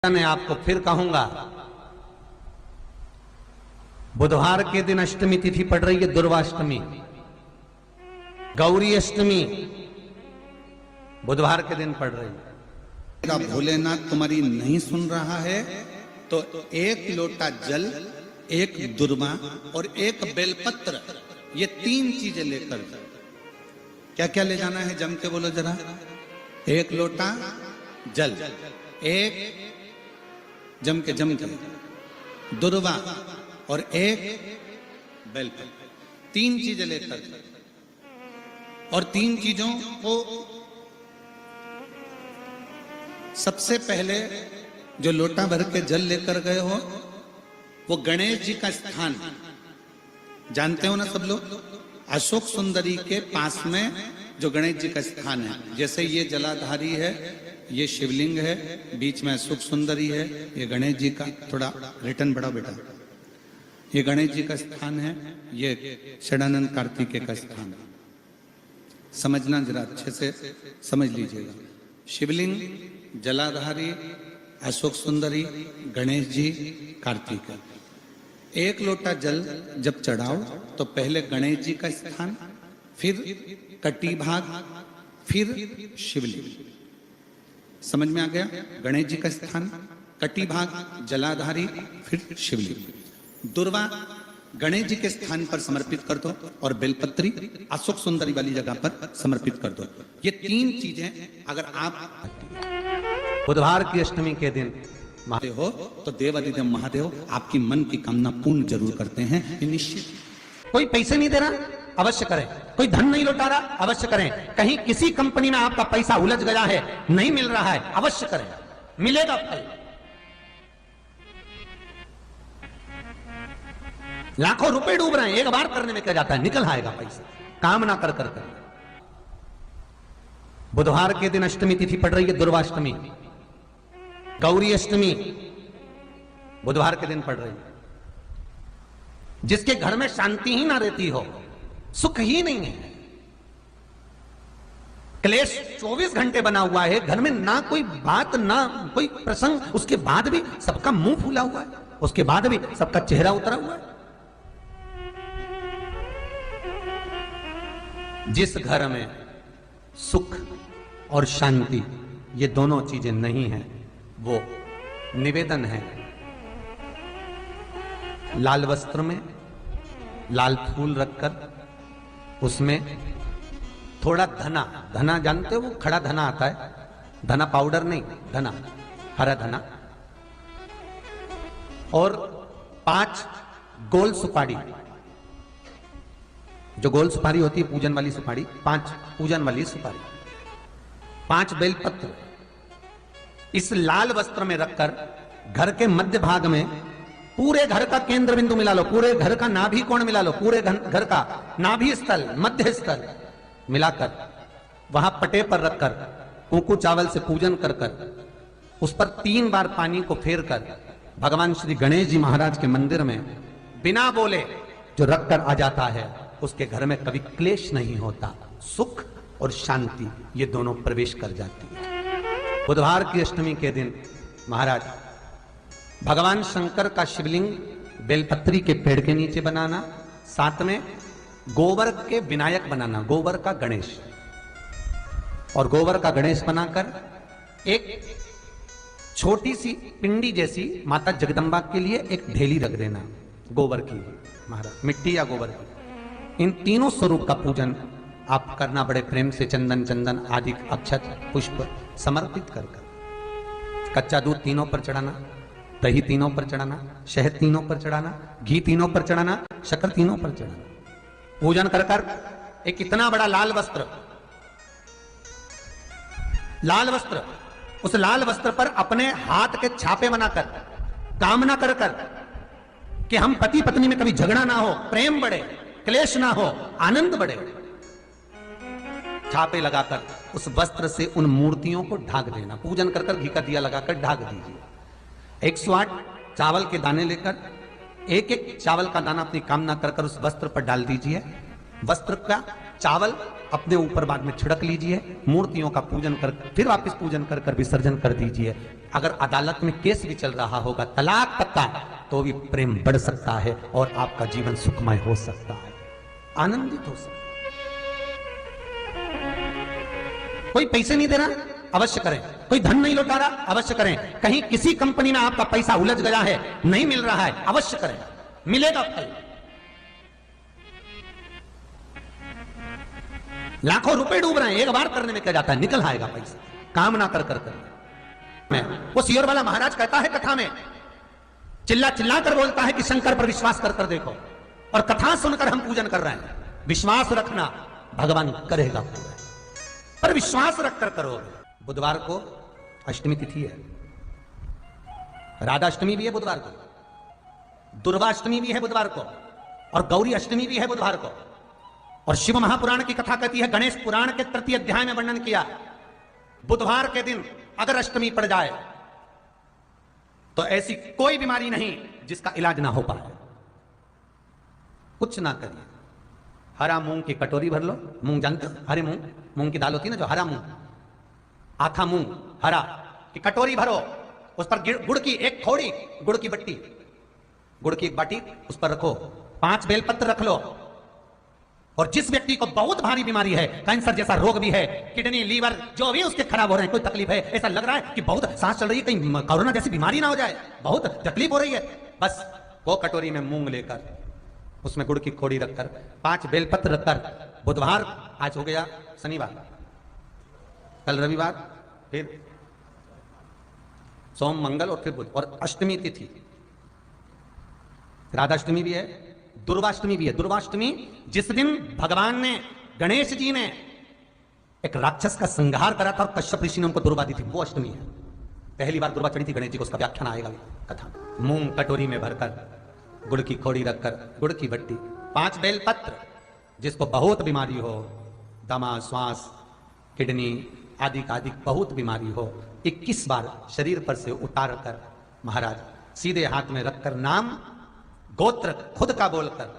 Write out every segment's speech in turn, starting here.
मैं आपको फिर कहूंगा, बुधवार के दिन अष्टमी तिथि पड़ रही है, दुर्वाष्टमी, गौरी अष्टमी बुधवार के दिन पड़ रही है। भोलेनाथ तुम्हारी नहीं सुन रहा है तो एक लोटा जल, एक दुर्वा और एक बेलपत्र, ये 3 चीजें लेकर क्या क्या ले जाना है, जम के बोलो जरा। एक लोटा जल, एक जम के दुर्वा और एक बेलपत्र, 3 चीजें लेकर, और 3 चीजों को सबसे पहले जो लोटा भर के जल लेकर गए हो वो गणेश जी का स्थान जानते हो ना सब लोग, अशोक सुंदरी के पास में जो गणेश जी का स्थान है। जैसे ये जलाधारी है, ये शिवलिंग है, बीच में अशोक सुंदरी है, ये गणेश जी का, थोड़ा रिटर्न बढ़ाओ बेटा, ये गणेश जी का स्थान है, ये षडानंद कार्तिकेय का स्थान है। समझना जरा अच्छे से समझ लीजिएगा। शिवलिंग, जलाधारी, अशोक सुंदरी, गणेश जी, कार्तिकेय। एक लोटा जल जब चढ़ाओ तो पहले गणेश जी का स्थान, फिर कटी भाग, फिर शिवलिंग। समझ में आ गया? गणेश जी का स्थान, कटी भाग, जलाधारी, फिर शिवलिंग। दुर्वा गणेश जी के स्थान पर समर्पित कर दो और बेलपत्री अशोक सुंदरी वाली जगह पर समर्पित कर दो। ये 3 चीजें अगर आप बुधवार की अष्टमी के दिन महादेव हो तो देवादिदेव महादेव आपकी मन की कामना पूर्ण जरूर करते हैं, ये निश्चित। कोई पैसे नहीं दे रहा, अवश्य करें। कोई धन नहीं लौटा रहा, अवश्य करें। कहीं किसी कंपनी में आपका पैसा उलझ गया है, नहीं मिल रहा है, अवश्य करें, मिलेगा फल। लाखों रुपए डूब रहे हैं, एक बार करने में क्या जाता है, निकल आएगा पैसा, काम ना कर कर। बुधवार के दिन अष्टमी तिथि पड़ रही है, दुर्वाष्टमी, गौरी अष्टमी बुधवार के दिन पड़ रही है। जिसके घर में शांति ही ना रहती हो, सुख ही नहीं है, क्लेश 24 घंटे बना हुआ है घर में, ना कोई बात ना कोई प्रसंग, उसके बाद भी सबका मुंह फूला हुआ है, उसके बाद भी सबका चेहरा उतरा हुआ है। जिस घर में सुख और शांति ये दोनों चीजें नहीं हैं, वो निवेदन है लाल वस्त्र में लाल फूल रखकर, उसमें थोड़ा धना, धना जानते हो, वो खड़ा धना आता है, धना पाउडर नहीं, धना, हरा धना, और 5 गोल सुपारी, जो गोल सुपारी होती है पूजन वाली सुपारी, 5 पूजन वाली सुपारी, 5 बेलपत्र इस लाल वस्त्र में रखकर घर के मध्य भाग में, पूरे घर का केंद्र बिंदु मिला लो, पूरे घर का नाभि कोण मिला लो, पूरे घर का नाभि स्थल, मध्य स्थल मिलाकर वहां पटे पर रखकर कुंकू चावल से पूजन कर उस पर 3 बार पानी को फेर कर भगवान श्री गणेश जी महाराज के मंदिर में बिना बोले जो रखकर आ जाता है, उसके घर में कभी क्लेश नहीं होता, सुख और शांति ये दोनों प्रवेश कर जाती है। बुधवार की अष्टमी के दिन महाराज भगवान शंकर का शिवलिंग बेलपत्री के पेड़ के नीचे बनाना, साथ में गोबर के विनायक बनाना, गोबर का गणेश, और गोबर का गणेश बनाकर एक छोटी सी पिंडी जैसी माता जगदम्बा के लिए एक ढेली रख देना, गोबर की महाराज, मिट्टी या गोबर की। इन तीनों स्वरूप का पूजन आप करना बड़े प्रेम से, चंदन चंदन आदि अक्षत पुष्प समर्पित कर कच्चा दूध तीनों पर चढ़ाना, दही तीनों पर चढ़ाना, शहद तीनों पर चढ़ाना, घी तीनों पर चढ़ाना, शक्कर तीनों पर चढ़ाना। पूजन कर कर एक इतना बड़ा लाल वस्त्र, लाल वस्त्र, उस लाल वस्त्र पर अपने हाथ के छापे बनाकर कामना कर कर कि हम पति पत्नी में कभी झगड़ा ना हो, प्रेम बढ़े, क्लेश ना हो, आनंद बढ़े, छापे लगाकर उस वस्त्र से उन मूर्तियों को ढाक देना। पूजन कर कर घी का दिया लगाकर ढाक दीजिए। 108 चावल के दाने लेकर एक एक चावल का दाना अपनी कामना कर कर उस वस्त्र पर डाल दीजिए। वस्त्र का चावल अपने ऊपर बाद में छिड़क लीजिए, मूर्तियों का पूजन कर फिर वापस पूजन कर कर विसर्जन कर दीजिए। अगर अदालत में केस भी चल रहा होगा तलाक तक का, तो भी प्रेम बढ़ सकता है और आपका जीवन सुखमय हो सकता है, आनंदित हो सकता है। कोई पैसे नहीं दे रहा, अवश्य करें। कोई धन नहीं लौटा रहा, अवश्य करें। कहीं किसी कंपनी में आपका पैसा उलझ गया है, नहीं मिल रहा है, अवश्य करें, मिलेगा फल। लाखों रुपए डूब रहे हैं, एक बार करने में क्या जाता है, निकल आएगा पैसा, काम ना कर कर मैं। वो सियोर वाला महाराज कहता है कथा में, चिल्ला चिल्ला कर बोलता है कि शंकर पर विश्वास कर कर देखो, और कथा सुनकर हम पूजन कर रहे हैं। विश्वास रखना, भगवान करेगा पूरा, पर विश्वास रखकर करो। बुधवार को अष्टमी तिथि है, राधाष्टमी भी है बुधवार को, दुर्वाष्टमी भी है बुधवार को, और गौरी अष्टमी भी है बुधवार को। और शिव महापुराण की कथा कहती है, गणेश पुराण के तृतीय अध्याय में वर्णन किया, बुधवार के दिन अगर अष्टमी पड़ जाए तो ऐसी कोई बीमारी नहीं जिसका इलाज ना हो पाए। कुछ ना करिए, हरा मूंग की कटोरी भर लो, मूंग जानते हो, हरे मूंग, मूंग की दाल होती है ना जो, हरा मूंग, आखा मूंग हरा की कटोरी भरो, उस पर गुड़ की एक थोड़ी, गुड़ की बट्टी, गुड़ की एक बाटी उस पर रखो, 5 बेलपत्र रख लो। और जिस व्यक्ति को बहुत भारी बीमारी है, कैंसर जैसा रोग भी है, किडनी लीवर जो भी उसके खराब हो रहे हैं, कोई तकलीफ है, ऐसा लग रहा है कि बहुत सांस चल रही है, कहीं कोरोना जैसी बीमारी ना हो जाए, बहुत तकलीफ हो रही है, बस वो कटोरी में मूंग लेकर, उसमें गुड़ की खोड़ी रखकर, 5 बेलपत्र रखकर, बुधवार आज हो गया, शनिवार, कल रविवार, फिर सोम मंगल और फिर बुध, और अष्टमी तिथि, राधाष्टमी भी है, दुर्वाष्टमी भी है। दुर्वाष्टमी जिस दिन भगवान ने, गणेश जी ने एक राक्षस का संहार करा था और कश्यप ऋषि ने उनको दुर्वा दी थी, वो अष्टमी है। पहली बार दुर्वा चढ़ी थी गणेश जी को, उसका व्याख्यान आएगा कथा। मूंग कटोरी में भरकर, गुड़ की खोड़ी रखकर, गुड़ की बट्टी, 5 बेलपत्र, जिसको बहुत बीमारी हो, दमा, श्वास, किडनी आदि आदि बहुत बीमारी हो, 21 बार शरीर पर से उतार कर महाराज सीधे हाथ में रखकर, नाम गोत्र खुद का बोलकर,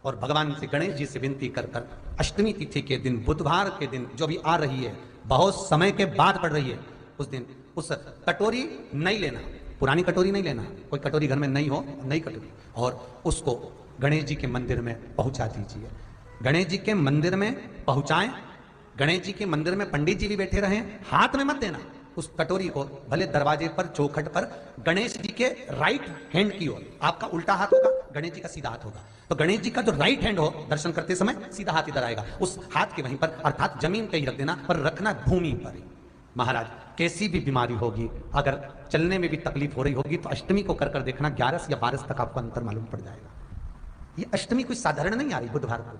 और भगवान से, गणेश जी से विनती कर कर, अष्टमी तिथि के दिन, बुधवार के दिन जो भी आ रही है, बहुत समय के बाद पड़ रही है, उस दिन उस कटोरी नहीं लेना, पुरानी कटोरी नहीं लेना, कोई कटोरी घर में नहीं हो, नई कटोरी, और उसको गणेश जी के मंदिर में पहुंचा दीजिए। गणेश जी के मंदिर में पहुंचाएं, गणेश जी के मंदिर में पंडित जी भी बैठे रहें, हाथ में मत देना उस कटोरी को, भले दरवाजे पर, चौखट पर, गणेश जी के राइट हैंड की ओर, आपका उल्टा हाथ होगा, गणेश जी का सीधा हाथ होगा, तो गणेश जी का जो राइट हैंड हो, दर्शन करते समय सीधा हाथ इधर आएगा, उस हाथ के वहीं पर, अर्थात जमीन पे ही रख देना, पर रखना भूमि पर ही। महाराज कैसी भी बीमारी होगी, अगर चलने में भी तकलीफ हो रही होगी, तो अष्टमी को कर देखना, 11 या 12 तक आपको अंतर मालूम पड़ जाएगा। ये अष्टमी कोई साधारण नहीं आ रही, बुधवार को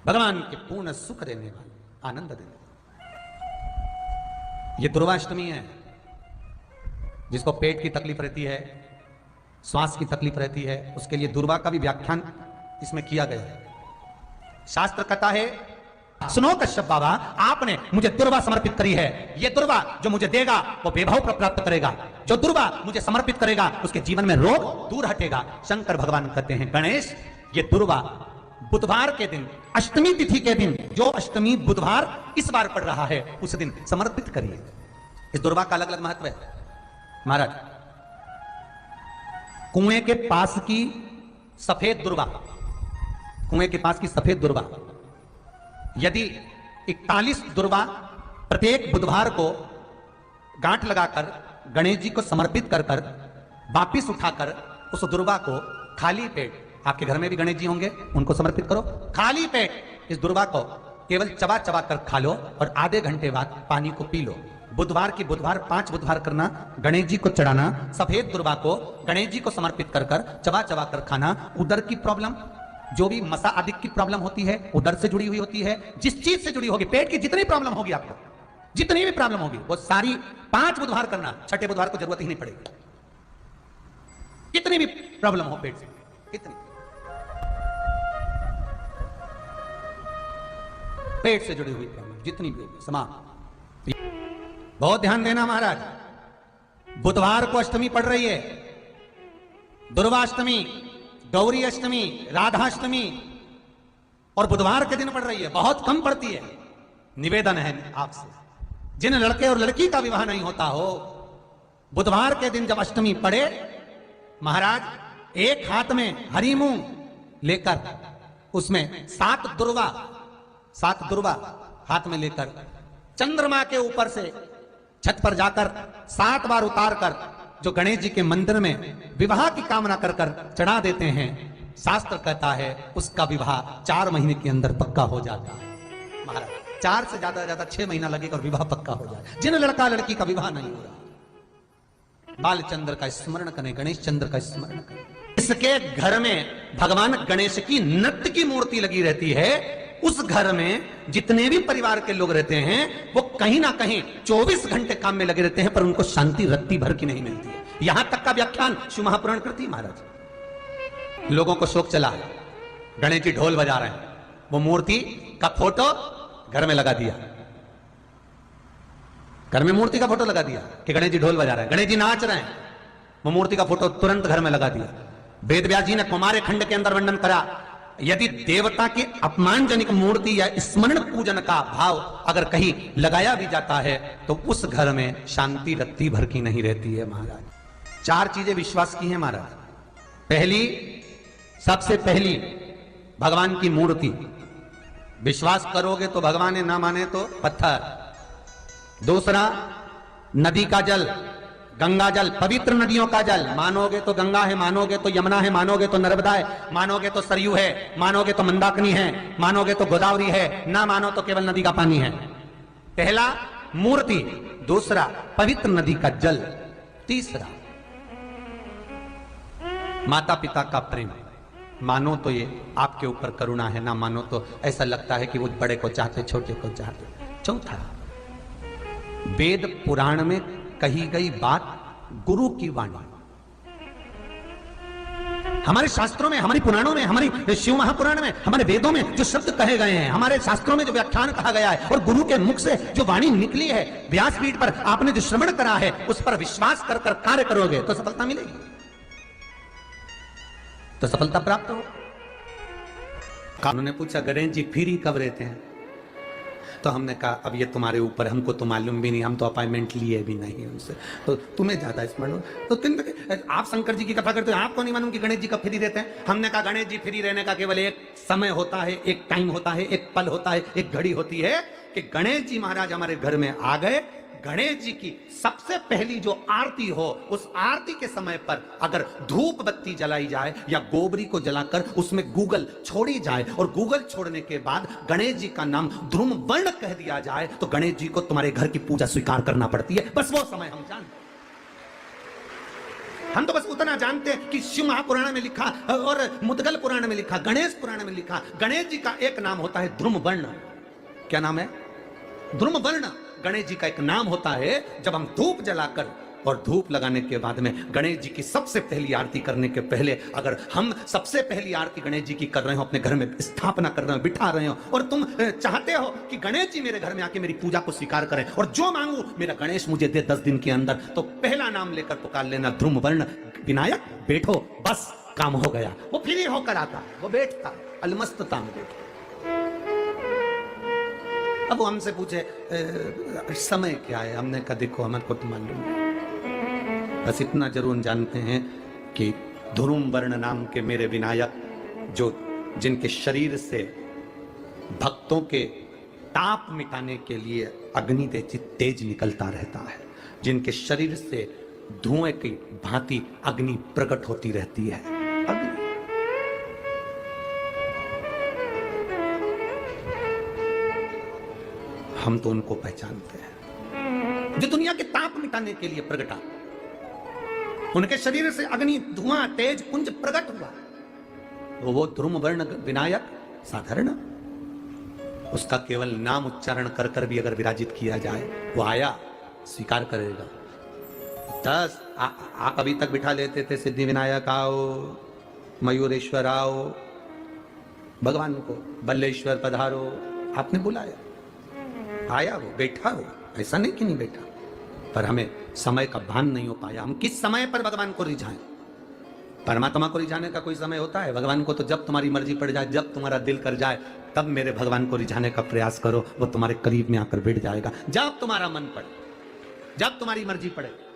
भगवान के पूर्ण सुख देने वाली, आनंद देने वाली। ये दुर्वाष्टमी है, जिसको पेट की तकलीफ रहती है, श्वास की तकलीफ रहती है, उसके लिए दुर्वा का भी व्याख्यान इसमें किया गया है। शास्त्र कहता है, सुनो कश्यप बाबा, आपने मुझे दुर्वा समर्पित करी है, ये दुर्वा जो मुझे देगा वो वैभव प्राप्त करेगा, जो दुर्वा मुझे समर्पित करेगा उसके जीवन में रोग दूर हटेगा। शंकर भगवान कहते हैं, गणेश ये दुर्वा बुधवार के दिन, अष्टमी तिथि के दिन, जो अष्टमी बुधवार इस बार पड़ रहा है, उस दिन समर्पित करिए। इस दुर्वा का अलग अलग महत्व है महाराज। कुएं के पास की सफेद दुर्वा, कुएं के पास की सफेद दुर्वा, यदि 41 दुर्वा प्रत्येक बुधवार को गांठ लगाकर गणेश जी को समर्पित कर कर वापिस उठाकर उस दुर्वा को खाली पेट, आपके घर में भी गणेश जी होंगे, उनको समर्पित करो, खाली पेट इस दुर्वा को केवल चबा चबा कर खा लो और आधे घंटे बाद पानी को पी लो। बुधवार की बुधवार 5 बुधवार करना, गणेश जी को चढ़ाना, सफेद दुर्वा को गणेश जी को समर्पित कर कर चबा चबा कर खाना। उदर की प्रॉब्लम, जो भी मसा आदि की प्रॉब्लम होती है, उदर से जुड़ी हुई होती है, जिस चीज से जुड़ी होगी, पेट की जितनी प्रॉब्लम होगी, आपको जितनी भी प्रॉब्लम होगी, वो सारी 5 बुधवार करना, छठे बुधवार को जरूरत ही नहीं पड़ेगी। कितनी भी प्रॉब्लम हो पेट से, कितनी पेट से जुड़ी हुई प्रॉब्लम जितनी भी होगी, समाप्त। बहुत ध्यान देना महाराज, बुधवार को अष्टमी पड़ रही है, दुर्वाष्टमी, गौरी अष्टमी, राधाष्टमी, और बुधवार के दिन पड़ रही है, बहुत कम पड़ती है। निवेदन है आपसे, जिन लड़के और लड़की का विवाह नहीं होता हो, बुधवार के दिन जब अष्टमी पड़े, महाराज एक हाथ में हरी मूंग लेकर उसमें 7 दुर्वा हाथ में लेकर चंद्रमा के ऊपर से छत पर जाकर 7 बार उतार कर जो गणेश जी के मंदिर में विवाह की कामना कर कर चढ़ा देते हैं, शास्त्र कहता है उसका विवाह 4 महीने के अंदर पक्का हो जाता है। महाराज 4 से ज्यादा 6 महीना लगेगा और विवाह पक्का हो जाए। जिन लड़का लड़की का विवाह नहीं हो रहा, बालचंद्र का स्मरण करें, गणेश चंद्र का स्मरण करें। इसके घर में भगवान गणेश की नृत्य की मूर्ति लगी रहती है। उस घर में जितने भी परिवार के लोग रहते हैं वो कहीं ना कहीं 24 घंटे काम में लगे रहते हैं, पर उनको शांति रत्ती भर की नहीं मिलती है। यहां तक का व्याख्यान शिव महापुराण करती है महाराज। लोगों को शौक चला, गणेश जी ढोल बजा रहे हैं, वो मूर्ति का फोटो घर में लगा दिया, घर में मूर्ति का फोटो लगा दिया कि गणेश जी ढोल बजा रहे हैं, गणेश जी नाच रहे हैं, वो मूर्ति का फोटो तुरंत घर में लगा दिया। वेद व्यास जी ने कुमार खंड के अंदर वर्णन करा, यदि देवता की अपमानजनक मूर्ति या स्मरण पूजन का भाव अगर कहीं लगाया भी जाता है तो उस घर में शांति रत्ती भर की नहीं रहती है महाराज। 4 चीजें विश्वास की हैं महाराज। पहली, सबसे पहली भगवान की मूर्ति, विश्वास करोगे तो भगवान है, ना माने तो पत्थर। दूसरा, नदी का जल, गंगा जल, पवित्र नदियों का जल, मानोगे तो गंगा है, मानोगे तो यमुना है, मानोगे तो नर्मदा है, मानोगे तो सरयू है, मानोगे तो मंदाकिनी है, मानोगे तो गोदावरी है, ना मानो तो केवल नदी का पानी है। पहला मूर्ति, दूसरा पवित्र नदी का जल, तीसरा माता पिता का प्रेम। मानो तो ये आपके ऊपर करुणा है, ना मानो तो ऐसा लगता है कि वो बड़े को चाहते, छोटे को चाहते। चौथा, वेद पुराण में कही गई बात गुरु की वाणी। हमारे शास्त्रों में, हमारी पुराणों में, हमारी शिव महापुराण में, हमारे वेदों में जो शब्द कहे गए हैं, हमारे शास्त्रों में जो व्याख्यान कहा गया है और गुरु के मुख से जो वाणी निकली है, व्यासपीठ पर आपने जो श्रवण करा है, उस पर विश्वास कर कर कार्य करोगे तो सफलता मिलेगी, तो सफलता प्राप्त हो। उन्होंने पूछा गणेश जी फ्री कब रहते हैं? तो हमने कहा अब ये तुम्हारे ऊपर, हमको तो मालूम भी नहीं, हम तो अपॉइंटमेंट लिए भी नहीं उनसे, तो तुम्हें ज्यादा स्मरण हो। तो आप शंकर जी की कथा करते हो, आपको नहीं मालूम कि गणेश जी कब फ्री रहते हैं? हमने कहा गणेश जी फ्री रहने का केवल एक समय होता है, एक टाइम होता है, एक पल होता है, एक घड़ी होती है कि गणेश जी महाराज हमारे घर में आ गए। गणेश जी की सबसे पहली जो आरती हो, उस आरती के समय पर अगर धूप बत्ती जलाई जाए या गोबरी को जलाकर उसमें गूगल छोड़ी जाए और गूगल छोड़ने के बाद गणेश जी का नाम ध्रुम वर्ण कह दिया जाए तो गणेश जी को तुम्हारे घर की पूजा स्वीकार करना पड़ती है। बस वो समय हम जानते, हम तो बस उतना जानते हैं कि शिव महापुराण में लिखा और मुद्गल पुराण में लिखा, गणेश पुराण में लिखा, गणेश जी का एक नाम होता है ध्रुम वर्ण। क्या नाम है? ध्रुम वर्ण गणेश जी का एक नाम होता है। जब हम धूप जलाकर और धूप लगाने के बाद में गणेश जी की सबसे पहली आरती करने के पहले अगर हम सबसे पहली आरती गणेश जी की कर रहे हो, अपने घर में स्थापना कर रहे हो, बिठा रहे हो और तुम चाहते हो कि गणेश जी मेरे घर में आके मेरी पूजा को स्वीकार करें और जो मांगू मेरा गणेश मुझे दे 10 दिन के अंदर, तो पहला नाम लेकर पुकार लेना ध्रुम वर्ण विनायक, बैठो, बस काम हो गया। वो फ्री होकर आता, वो बैठता अलमस्तता में बैठता। अब वो हमसे पूछे समय क्या है? हमने कहा देखो हमारे को तो मालूम नहीं, बस इतना जरूर जानते हैं कि ध्रुम वर्ण नाम के मेरे विनायक, जो जिनके शरीर से भक्तों के ताप मिटाने के लिए अग्नि तेज निकलता रहता है, जिनके शरीर से धुएं की भांति अग्नि प्रकट होती रहती है। अग्नि हम तो उनको पहचानते हैं जो दुनिया के ताप मिटाने के लिए प्रकटा, उनके शरीर से अग्नि धुआं तेज पुंज प्रकट हुआ, तो वो ध्रुम वर्ण विनायक साधारण, उसका केवल नाम उच्चारण कर कर भी अगर विराजित किया जाए, वो आया स्वीकार करेगा। 10 आप अभी तक बिठा लेते थे सिद्धि विनायक आओ, मयूरेश्वर आओ, भगवान को बल्लेश्वर पधारो, आपने बुलाया, आया, वो बैठा, हो ऐसा नहीं कि नहीं बैठा, पर हमें समय का भान नहीं हो पाया, हम किस समय पर भगवान को रिझाएं। परमात्मा को रिझाने का कोई समय होता है? भगवान को तो जब तुम्हारी मर्जी पड़ जाए, जब तुम्हारा दिल कर जाए, तब मेरे भगवान को रिझाने का प्रयास करो, वो तुम्हारे करीब में आकर बैठ जाएगा। जब तुम्हारा मन पड़े, जब तुम्हारी मर्जी पड़े।